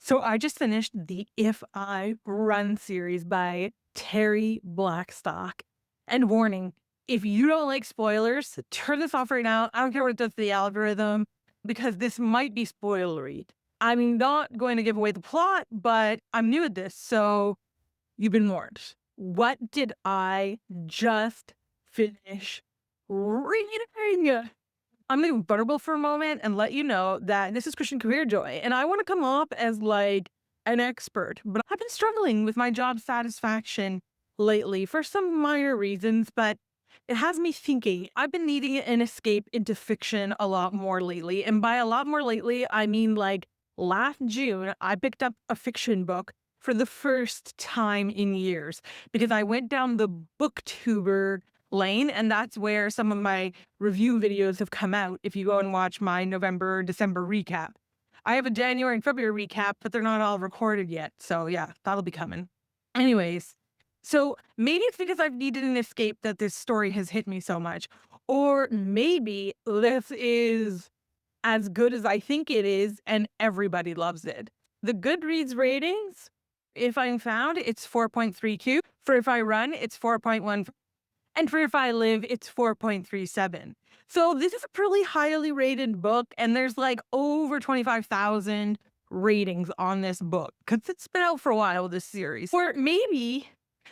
So I just finished the If I Run series by Terri Blackstock. And warning, if you don't like spoilers, turn this off right now. I don't care what it does to the algorithm because this might be spoilery. I'm not going to give away the plot, but I'm new at this, so you've been warned. What did I just finish reading? I'm gonna be vulnerable for a moment and let you know that this is Christian Career Joy, and I want to come off as like an expert, but I've been struggling with my job satisfaction lately for some minor reasons, but it has me thinking. I've been needing an escape into fiction a lot more lately, and by a lot more lately, I mean like last June, I picked up a fiction book for the first time in years because I went down the booktuber lane, and that's where some of my review videos have come out if you go and watch my November, December recap. I have a January and February recap, but they're not all recorded yet. So yeah, that'll be coming. Anyways, so maybe it's because I've needed an escape that this story has hit me so much. Or maybe this is as good as I think it is and everybody loves it. The Goodreads ratings, if I'm found, it's 4.32. For If I Run, it's 4.1. And for If I Live, it's 4.37. So this is a pretty highly rated book, and there's like over 25,000 ratings on this book because it's been out for a while, this series. Or maybe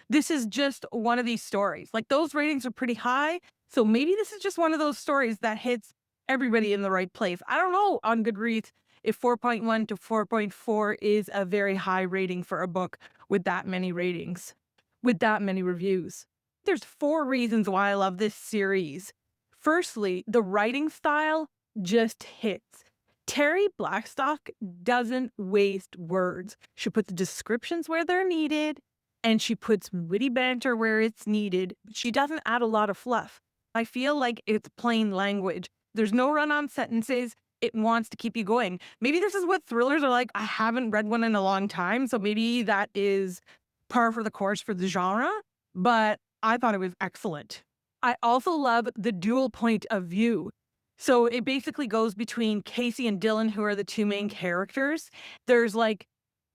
this is just one of these stories. Like those ratings are pretty high. So maybe this is just one of those stories that hits everybody in the right place. I don't know on Goodreads if 4.1 to 4.4 is a very high rating for a book with that many ratings, with that many reviews. There's 4 reasons why I love this series. Firstly, the writing style just hits. Terri Blackstock doesn't waste words. She puts descriptions where they're needed, and she puts witty banter where it's needed. She doesn't add a lot of fluff. I feel like it's plain language. There's no run-on sentences. It wants to keep you going. Maybe this is what thrillers are like. I haven't read one in a long time, so maybe that is par for the course for the genre, but I thought it was excellent. I also love the dual point of view. So it basically goes between Casey and Dylan, who are the 2 main characters. There's like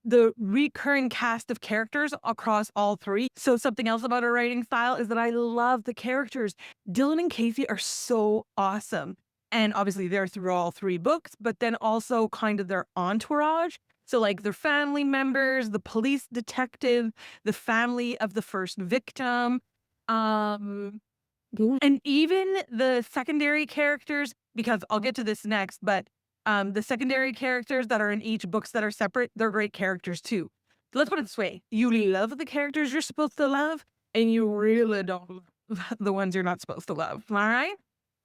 the recurring cast of characters across all 3. So something else about her writing style is that I love the characters. Dylan and Casey are so awesome. And obviously they're through all 3 books, but then also kind of their entourage. So like their family members, the police detective, the family of the first victim, um, and even the secondary characters, because I'll get to this next, but the secondary characters that are in each books that are separate, they're great characters too. So let's put it this way. You love the characters you're supposed to love, and you really don't love the ones you're not supposed to love. All right?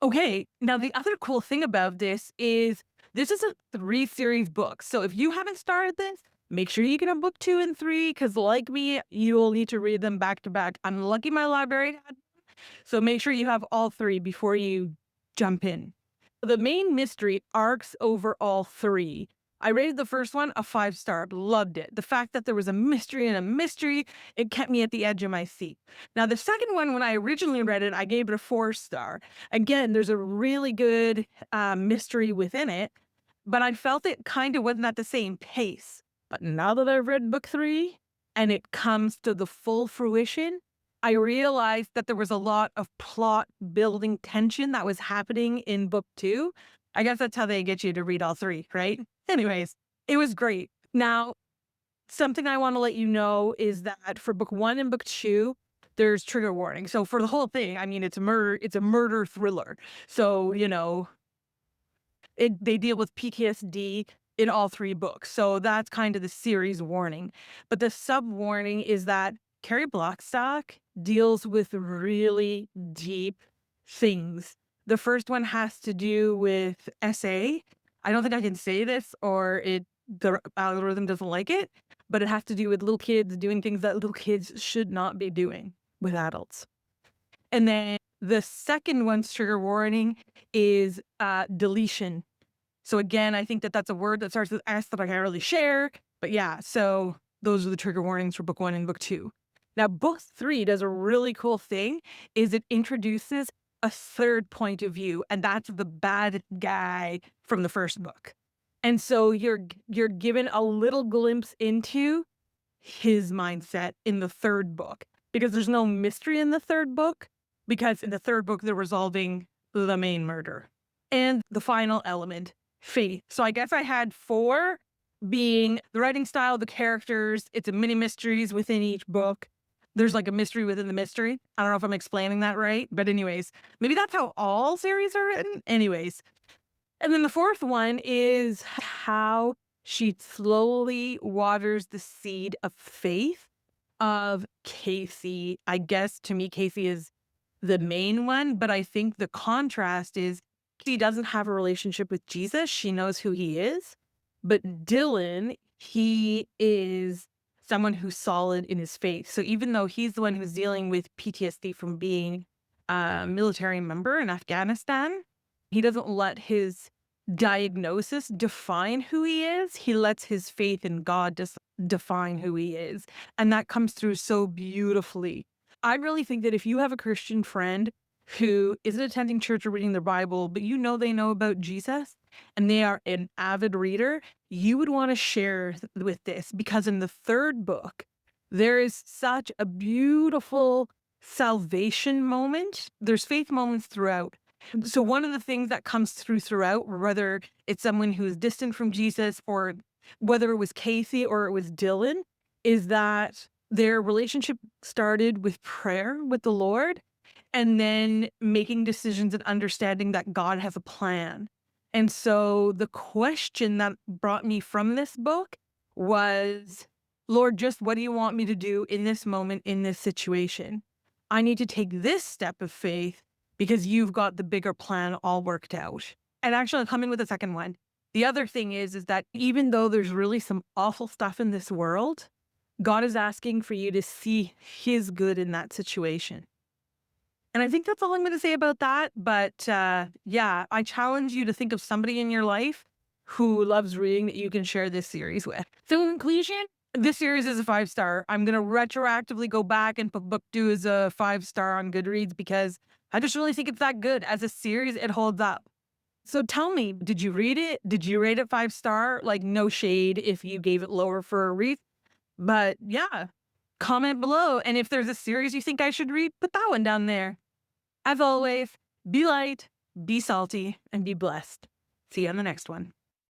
Okay. Now, the other cool thing about this is a 3 series book. So if you haven't started this, make sure you get a book 2 and 3, because like me, you will need to read them back to back. I'm lucky my library had, so make sure you have all 3 before you jump in. The main mystery arcs over all 3. I rated the first one a 5-star, loved it. The fact that there was a mystery and a mystery, it kept me at the edge of my seat. Now, the second one, when I originally read it, I gave it a 4-star. Again, there's a really good mystery within it, but I felt it kind of wasn't at the same pace. But now that I've read book 3 and it comes to the full fruition, I realized that there was a lot of plot building tension that was happening in book 2. I guess that's how they get you to read all 3, right? Anyways, it was great. Now, something I want to let you know is that for book 1 and book 2, there's trigger warning. So for the whole thing, I mean, it's a murder thriller. So, they deal with PTSD in all 3 books. So that's kind of the series warning. But the sub warning is that Terri Blackstock deals with really deep things. The first one has to do with SA. I don't think I can say this or the algorithm doesn't like it, but it has to do with little kids doing things that little kids should not be doing with adults. And then the second one's trigger warning is deletion. So again, I think that that's a word that starts with S that I can't really share. But yeah, so those are the trigger warnings for book 1 and book 2. Now, book 3 does a really cool thing, is it introduces a third point of view, and that's the bad guy from the first book. And so you're given a little glimpse into his mindset in the third book, because there's no mystery in the third book, because in the third book they're resolving the main murder. And the final element, faith. So I guess I had 4, being the writing style, the characters, it's a mini mysteries within each book. There's like a mystery within the mystery. I don't know if I'm explaining that right, but anyways, maybe that's how all series are written. Anyways, and then the fourth one is how she slowly waters the seed of faith of Casey. I guess to me, Casey is the main one, but I think the contrast is she doesn't have a relationship with Jesus. She knows who he is. But Dylan, he is someone who's solid in his faith. So even though he's the one who's dealing with PTSD from being a military member in Afghanistan, he doesn't let his diagnosis define who he is. He lets his faith in God define who he is. And that comes through so beautifully. I really think that if you have a Christian friend who isn't attending church or reading their Bible, but you know they know about Jesus and they are an avid reader, you would want to share with this, because in the third book, there is such a beautiful salvation moment. There's faith moments throughout. So one of the things that comes throughout, whether it's someone who is distant from Jesus or whether it was Casey or it was Dylan, is that their relationship started with prayer with the Lord and then making decisions and understanding that God has a plan. And so the question that brought me from this book was, Lord, just what do you want me to do in this moment, in this situation? I need to take this step of faith because you've got the bigger plan all worked out. And actually, I'll come in with a second one. The other thing is that even though there's really some awful stuff in this world, God is asking for you to see his good in that situation. And I think that's all I'm going to say about that. But yeah, I challenge you to think of somebody in your life who loves reading that you can share this series with. So in conclusion, this series is a 5-star. I'm going to retroactively go back and put book 2 as a 5-star on Goodreads because I just really think it's that good. As a series, it holds up. So tell me, did you read it? Did you rate it 5-star? Like, no shade if you gave it lower for a reason. But yeah, comment below. And if there's a series you think I should read, put that one down there. As always, be light, be salty, and be blessed. See you on the next one.